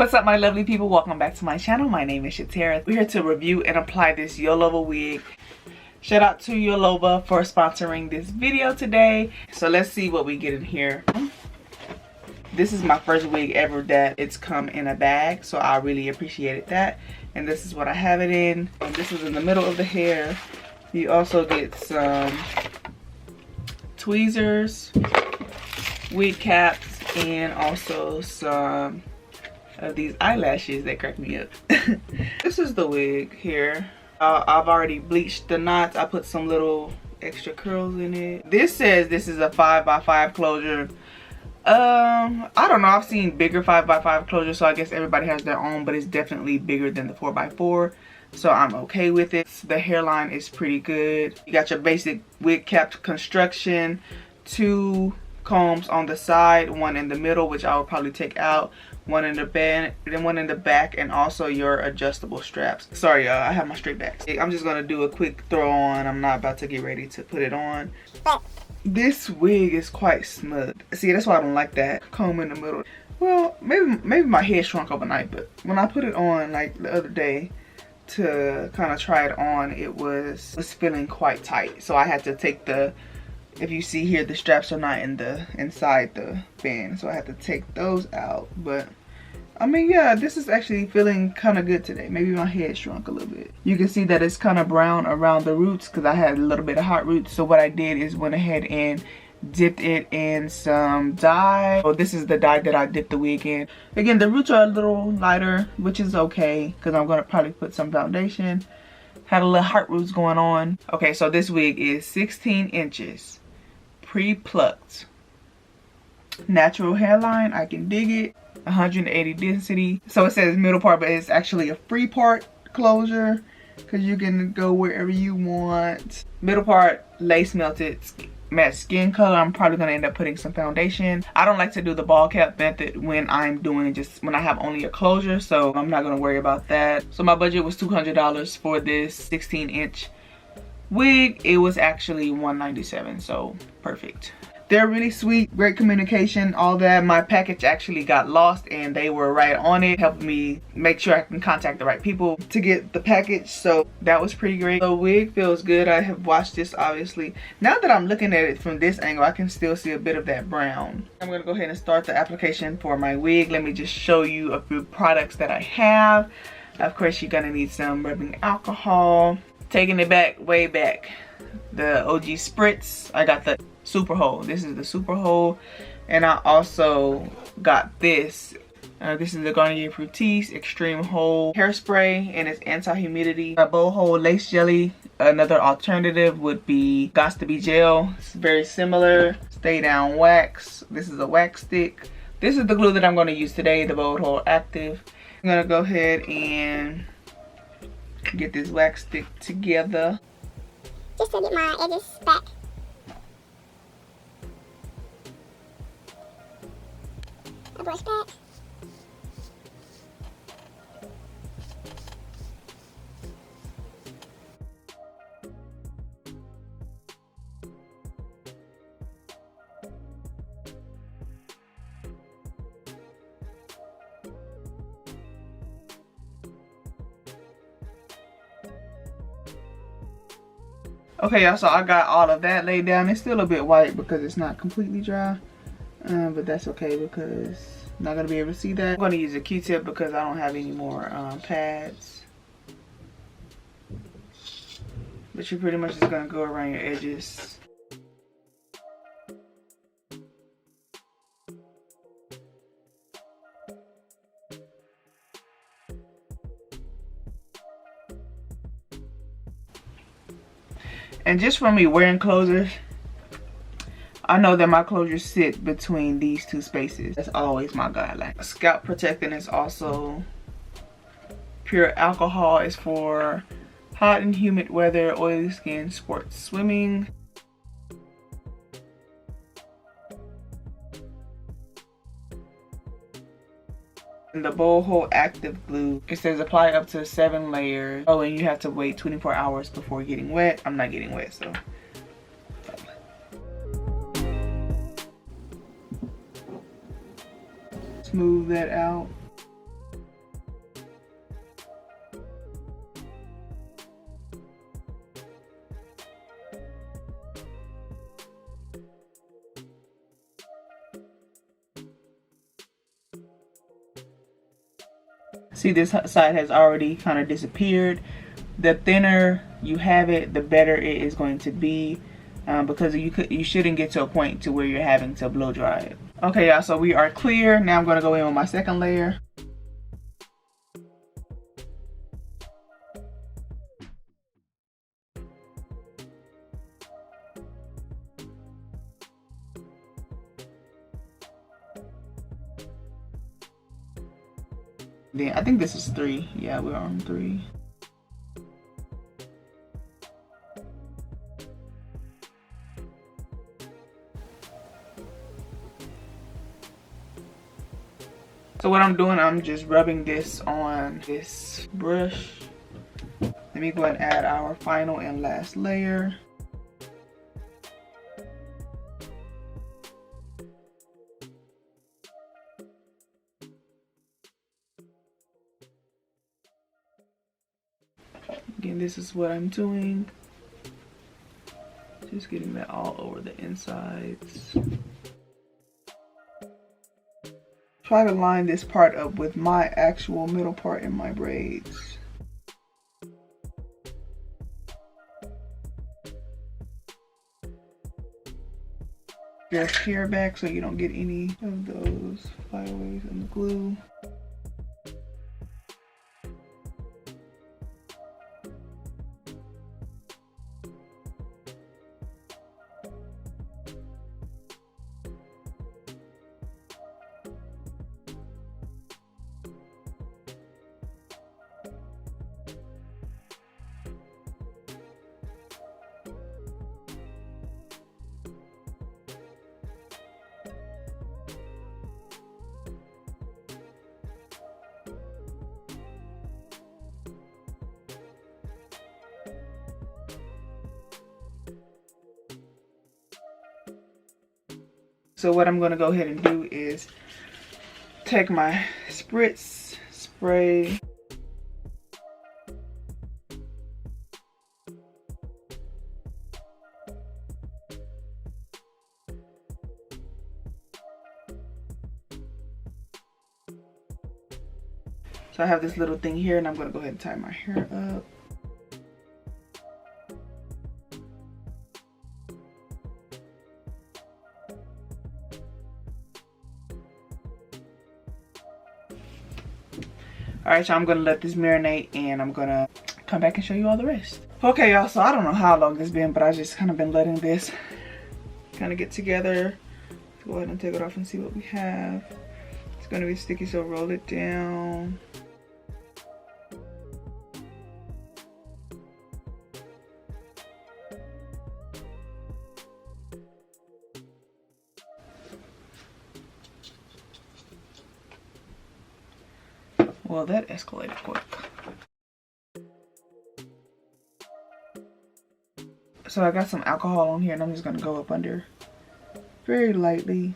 What's up, my lovely people? Welcome back to my channel. My name is Shatara. We're here to review and apply this Yolova wig. Shout out to Yolova for sponsoring this video today. So let's see what we get in here. This is my first wig ever that it's come in a bag, so I really appreciated that. And this is what I have it in. And this is in the middle of the hair. You also get some tweezers, wig caps, and also some of these eyelashes that crack me up. This is the wig here. I've already bleached the knots. I put some little extra curls in it. This says this is a 5x5 closure. I don't know, I've seen bigger 5x5 closures, so I guess everybody has their own, but it's definitely bigger than the 4x4, so I'm okay with it. The hairline is pretty good. You got your basic wig cap construction, 2 combs on the side, 1 in the middle, which I will probably take out, 1 in the band, then 1 in the back, and also your adjustable straps. Sorry y'all, I have my straight backs. I'm just gonna do a quick throw on. I'm not about to get ready to put it on. This wig is quite smooth. See, that's why I don't like that comb in the middle. Well, maybe my head shrunk overnight, but when I put it on like the other day to kind of try it on, it was feeling quite tight. So I had to take the, if you see here, the straps are not inside the band, so I had to take those out. But I mean, yeah, this is actually feeling kind of good today. Maybe my head shrunk a little bit. You can see that it's kind of brown around the roots because I had a little bit of hot roots. So what I did is went ahead and dipped it in some dye. So this is the dye that I dipped the wig in. Again, the roots are a little lighter, which is okay because I'm going to probably put some foundation. Had a little heart roots going on. Okay, so this wig is 16 inches. Pre-plucked. Natural hairline, I can dig it. 180 density. So it says middle part, but it's actually a free part closure because you can go wherever you want. Middle part, lace melted, matte skin color. I'm probably gonna end up putting some foundation. I don't like to do the ball cap method when I'm doing when I have only a closure, so I'm not gonna worry about that. So my budget was $200 for this 16-inch wig. It was actually $197, so perfect. They're really sweet, great communication, all that. My package actually got lost and they were right on it, helping me make sure I can contact the right people to get the package. So that was pretty great. The wig feels good. I have washed this obviously. Now that I'm looking at it from this angle, I can still see a bit of that brown. I'm gonna go ahead and start the application for my wig. Let me just show you a few products that I have. Of course, you're gonna need some rubbing alcohol. Taking it back, way back, the OG spritz. I got the super hole. This is the super hole, and I also got this. This is the Garnier Fructis Extreme Hold hairspray, and it's anti-humidity. A bow hold lace jelly. Another alternative would be Gots to Be gel. It's very similar. Stay down wax. This is a wax stick. This is the glue that I'm going to use today, the bow hold active. I'm gonna go ahead and get this wax stick together. Just to get my edges back. A brush back. Okay, y'all, so I got all of that laid down. It's still a bit white because it's not completely dry. But that's okay because I'm not going to be able to see that. I'm going to use a Q-tip because I don't have any more pads. But you're pretty much just going to go around your edges. And just from me wearing closures, I know that my closures sit between these 2 spaces. That's always my guideline. Scalp protectant is also pure alcohol. Is for hot and humid weather, oily skin, sports, swimming. And the bowl hold active glue. It says apply up to 7 layers. Oh, and you have to wait 24 hours before getting wet. I'm not getting wet, so. Smooth that out. See, this side has already kind of disappeared. The thinner you have it, the better it is going to be, because you shouldn't get to a point to where you're having to blow dry it. Okay, y'all, so we are clear. Now I'm gonna go in with my second layer. Then I think this is 3. Yeah, we're on 3. So what I'm doing, I'm just rubbing this on this brush. Let me go ahead and add our final and last layer. Again, this is what I'm doing. Just getting that all over the insides. Try to line this part up with my actual middle part in my braids. Your hair back so you don't get any of those flyaways in the glue. So what I'm going to go ahead and do is take my spritz spray. So I have this little thing here and I'm going to go ahead and tie my hair up. Alright, so I'm gonna let this marinate and I'm gonna come back and show you all the rest. Okay, y'all, so I don't know how long it's been, but I just kind of been letting this kind of get together. Let's go ahead and take it off and see what we have. It's gonna be sticky, so roll it down. Well, that escalated quick. So I got some alcohol on here and I'm just gonna go up under very lightly.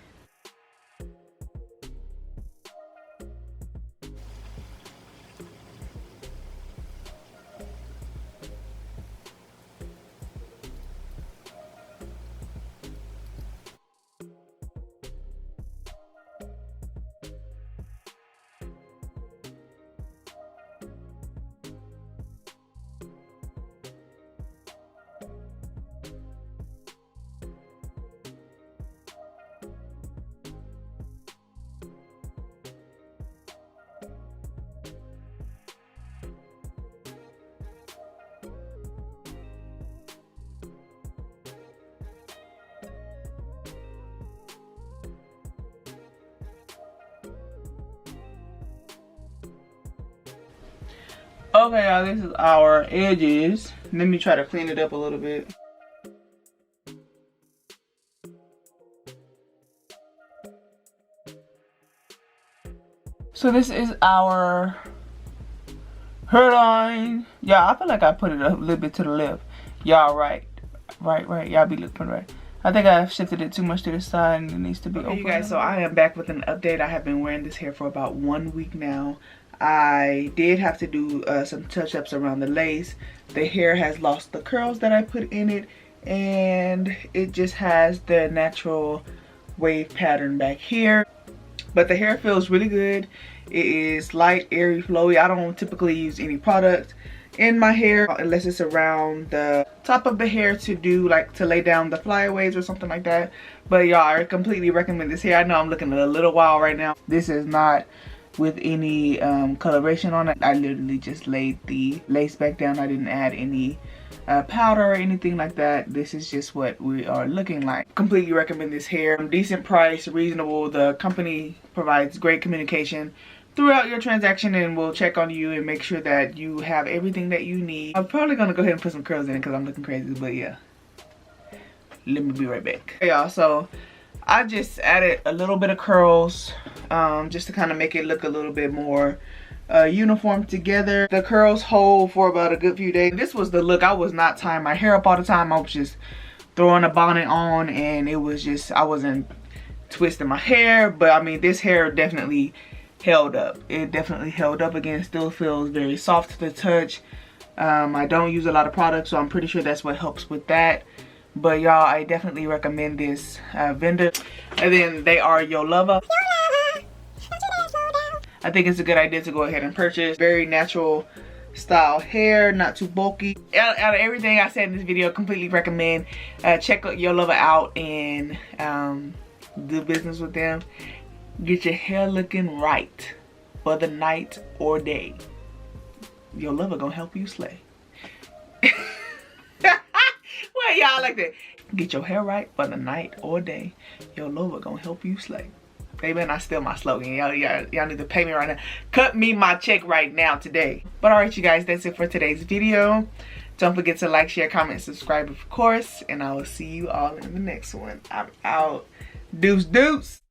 Okay, y'all, this is our edges. Let me try to clean it up a little bit. So this is our hairline. Yeah, I feel like I put it a little bit to the left. Y'all right. Y'all be looking right. I think I shifted it too much to the side and it needs to be open. You guys, so I am back with an update. I have been wearing this hair for about 1 week now. I did have to do some touch-ups around the lace. The hair has lost the curls that I put in it, and it just has the natural wave pattern back here. But the hair feels really good. It is light, airy, flowy. I don't typically use any product in my hair unless it's around the top of the hair to do like to lay down the flyaways or something like that. But y'all, I completely recommend this hair. I know I'm looking a little wild right now. This is not with any coloration on it. I literally just laid the lace back down. I didn't add any powder or anything like that. This is just what we are looking like. Completely recommend this hair. Decent price, reasonable. The company provides great communication throughout your transaction and will check on you and make sure that you have everything that you need. I'm probably gonna go ahead and put some curls in it because I'm looking crazy, but yeah, let me be right back. Hey y'all, so I just added a little bit of curls just to kind of make it look a little bit more uniform together. The curls hold for about a good few days. This was the look. I was not tying my hair up all the time. I was just throwing a bonnet on, and it was just, I wasn't twisting my hair. But I mean, this hair definitely held up. It definitely held up. Again, still feels very soft to the touch. I don't use a lot of products, so I'm pretty sure that's what helps with that. But y'all, I definitely recommend this vendor. And then they are Yolova. I think it's a good idea to go ahead and purchase. Very natural style hair, not too bulky. Out of everything I said in this video, completely recommend. Check Yolova out and do business with them. Get your hair looking right for the night or day. Yolova gonna help you slay. Well, y'all like that. Get your hair right for the night or day. Yolova gonna help you slay. They better not steal my slogan. Y'all need to pay me right now. Cut me my check right now today. But alright, you guys, that's it for today's video. Don't forget to like, share, comment, subscribe, of course. And I will see you all in the next one. I'm out. Deuce, deuce.